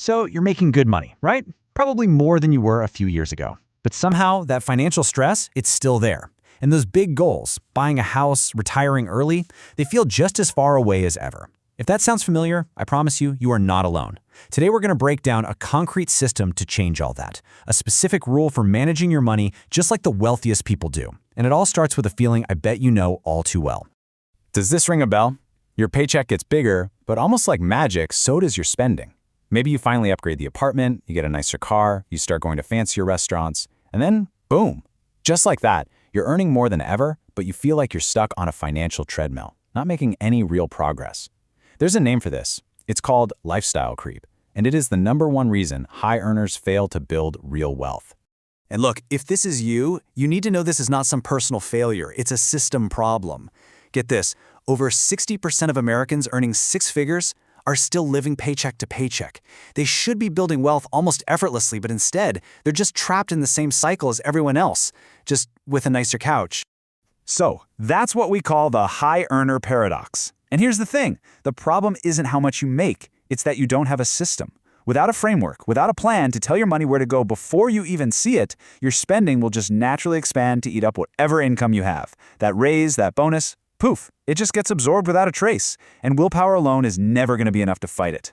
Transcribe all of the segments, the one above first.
So you're making good money, right? Probably more than you were a few years ago. But somehow that financial stress, it's still there. And those big goals, buying a house, retiring early, they feel just as far away as ever. If that sounds familiar, I promise you, you are not alone. Today we're going to break down a concrete system to change all that, a specific rule for managing your money just like the wealthiest people do. And it all starts with a feeling I bet you know all too well. Does this ring a bell? Your paycheck gets bigger, but almost like magic, so does your spending. Maybe you finally upgrade the apartment, you get a nicer car, you start going to fancier restaurants, and then, boom, just like that, you're earning more than ever, but you feel like you're stuck on a financial treadmill, not making any real progress. There's a name for this. It's called lifestyle creep, and it is the #1 reason high earners fail to build real wealth. And look, if this is you, you need to know this is not some personal failure. It's a system problem. Get this, over 60% of Americans earning 6 figures are still living paycheck to paycheck. They should be building wealth almost effortlessly, but instead, they're just trapped in the same cycle as everyone else, just with a nicer couch. So, that's what we call the high earner paradox. And here's the thing, the problem isn't how much you make, it's that you don't have a system. Without a framework, without a plan to tell your money where to go before you even see it, your spending will just naturally expand to eat up whatever income you have. That raise, that bonus, poof, it just gets absorbed without a trace, and willpower alone is never going to be enough to fight it.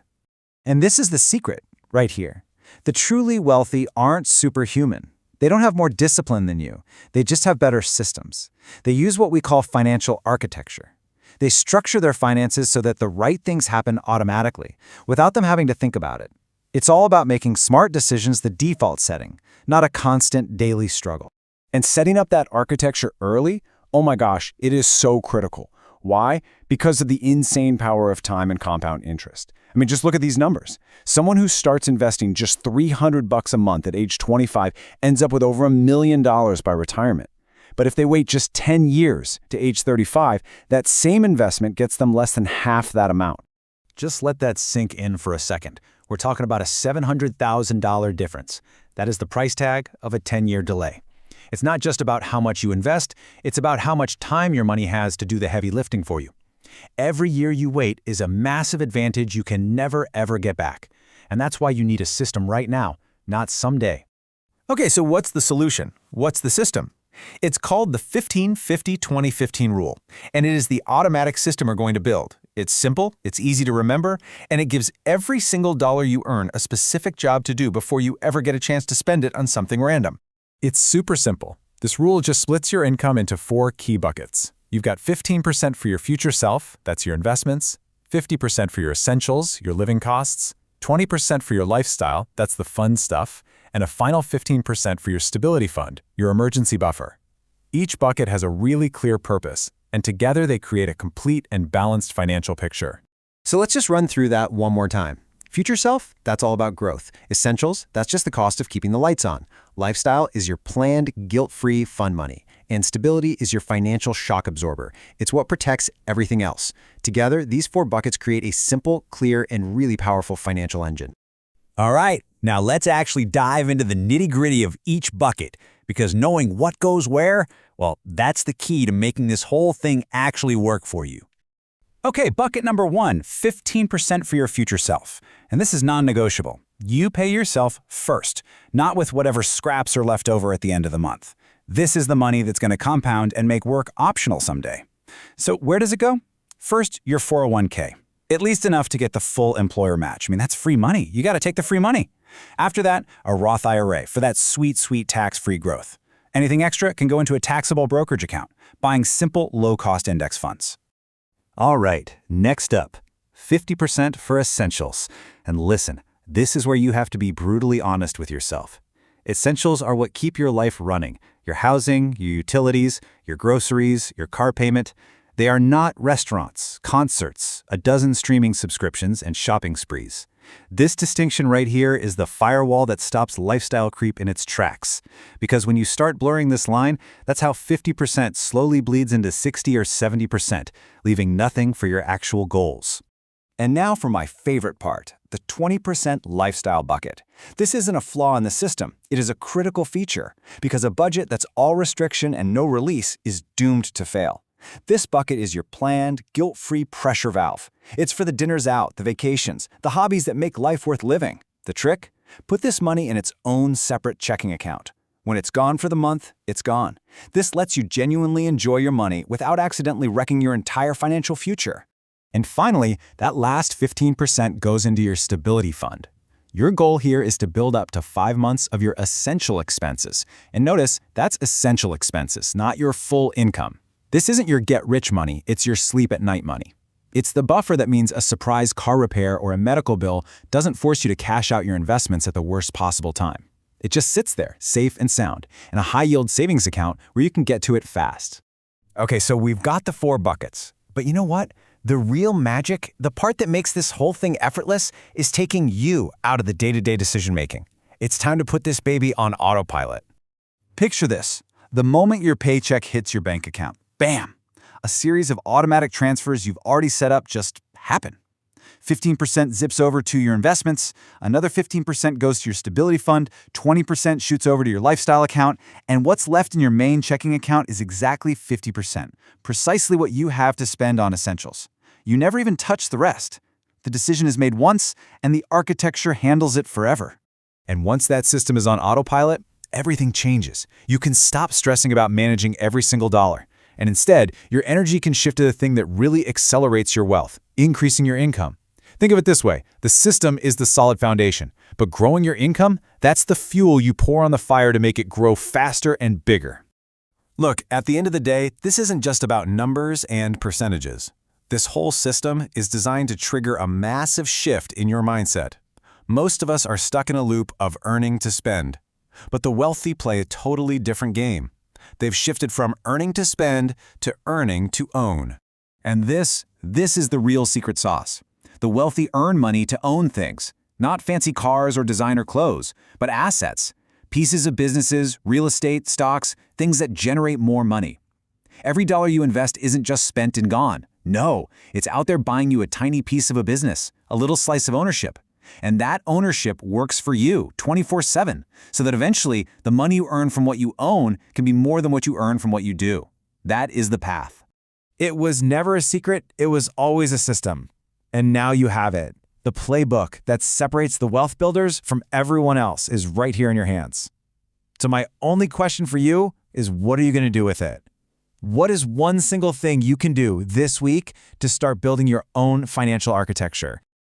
And this is the secret, right here. The truly wealthy aren't superhuman. They don't have more discipline than you. They just have better systems. They use what we call financial architecture. They structure their finances so that the right things happen automatically, without them having to think about it. It's all about making smart decisions the default setting, not a constant daily struggle. And setting up that architecture early, oh my gosh, it is so critical. Why? Because of the insane power of time and compound interest. I mean, just look at these numbers. Someone who starts investing just $300 a month at age 25 ends up with over $1 million by retirement. But if they wait just 10 years to age 35, that same investment gets them less than half that amount. Just let that sink in for a second. We're talking about a $700,000 difference. That is the price tag of a 10-year delay. It's not just about how much you invest, it's about how much time your money has to do the heavy lifting for you. Every year you wait is a massive advantage you can never, ever get back. And that's why you need a system right now, not someday. Okay, so what's the solution? What's the system? It's called the 15-50-20-15 rule, and it is the automatic system we're going to build. It's simple, it's easy to remember, and it gives every single dollar you earn a specific job to do before you ever get a chance to spend it on something random. It's super simple. This rule just splits your income into 4 key buckets. You've got 15% for your future self, that's your investments, 50% for your essentials, your living costs, 20% for your lifestyle, that's the fun stuff, and a final 15% for your stability fund, your emergency buffer. Each bucket has a really clear purpose, and together they create a complete and balanced financial picture. So let's just run through that one more time. Future self, that's all about growth. Essentials, that's just the cost of keeping the lights on. Lifestyle is your planned, guilt-free fun money. And stability is your financial shock absorber. It's what protects everything else. Together, these 4 buckets create a simple, clear, and really powerful financial engine. All right, now let's actually dive into the nitty-gritty of each bucket, because knowing what goes where, well, that's the key to making this whole thing actually work for you. Okay, bucket number 1, 15% for your future self. And this is non-negotiable. You pay yourself first, not with whatever scraps are left over at the end of the month. This is the money that's going to compound and make work optional someday. So where does it go? First, your 401k. At least enough to get the full employer match. I mean, that's free money. You got to take the free money. After that, a Roth IRA for that sweet, sweet tax-free growth. Anything extra can go into a taxable brokerage account, buying simple, low-cost index funds. All right, next up, 50% for essentials. And listen, this is where you have to be brutally honest with yourself. Essentials are what keep your life running. Your housing, your utilities, your groceries, your car payment. They are not restaurants, concerts, a dozen streaming subscriptions, and shopping sprees. This distinction right here is the firewall that stops lifestyle creep in its tracks. Because when you start blurring this line, that's how 50% slowly bleeds into 60 or 70%, leaving nothing for your actual goals. And now for my favorite part, the 20% lifestyle bucket. This isn't a flaw in the system, it is a critical feature, because a budget that's all restriction and no release is doomed to fail. This bucket is your planned, guilt-free pressure valve. It's for the dinners out, the vacations, the hobbies that make life worth living. The trick? Put this money in its own separate checking account. When it's gone for the month, it's gone. This lets you genuinely enjoy your money without accidentally wrecking your entire financial future. And finally, that last 15% goes into your stability fund. Your goal here is to build up to 5 months of your essential expenses. And notice, that's essential expenses, not your full income. This isn't your get-rich money, it's your sleep-at-night money. It's the buffer that means a surprise car repair or a medical bill doesn't force you to cash out your investments at the worst possible time. It just sits there, safe and sound, in a high-yield savings account where you can get to it fast. Okay, so we've got the 4 buckets. But you know what? The real magic, the part that makes this whole thing effortless, is taking you out of the day-to-day decision-making. It's time to put this baby on autopilot. Picture this. The moment your paycheck hits your bank account, bam! A series of automatic transfers you've already set up just happen. 15% zips over to your investments, another 15% goes to your stability fund, 20% shoots over to your lifestyle account, and what's left in your main checking account is exactly 50%, precisely what you have to spend on essentials. You never even touch the rest. The decision is made once, and the architecture handles it forever. And once that system is on autopilot, everything changes. You can stop stressing about managing every single dollar. And instead, your energy can shift to the thing that really accelerates your wealth, increasing your income. Think of it this way. The system is the solid foundation, but growing your income, that's the fuel you pour on the fire to make it grow faster and bigger. Look, at the end of the day, this isn't just about numbers and percentages. This whole system is designed to trigger a massive shift in your mindset. Most of us are stuck in a loop of earning to spend, but the wealthy play a totally different game. They've shifted from earning to spend to earning to own. And this is the real secret sauce. The wealthy earn money to own things, not fancy cars or designer clothes, but assets, pieces of businesses, real estate, stocks, things that generate more money. Every dollar you invest isn't just spent and gone. No, it's out there buying you a tiny piece of a business, a little slice of ownership. And that ownership works for you 24/7, so that eventually the money you earn from what you own can be more than what you earn from what you do. That is the path. It was never a secret, it was always a system. And now you have it. The playbook that separates the wealth builders from everyone else is right here in your hands. So my only question for you is, what are you going to do with it? What is one single thing you can do this week to start building your own financial architecture?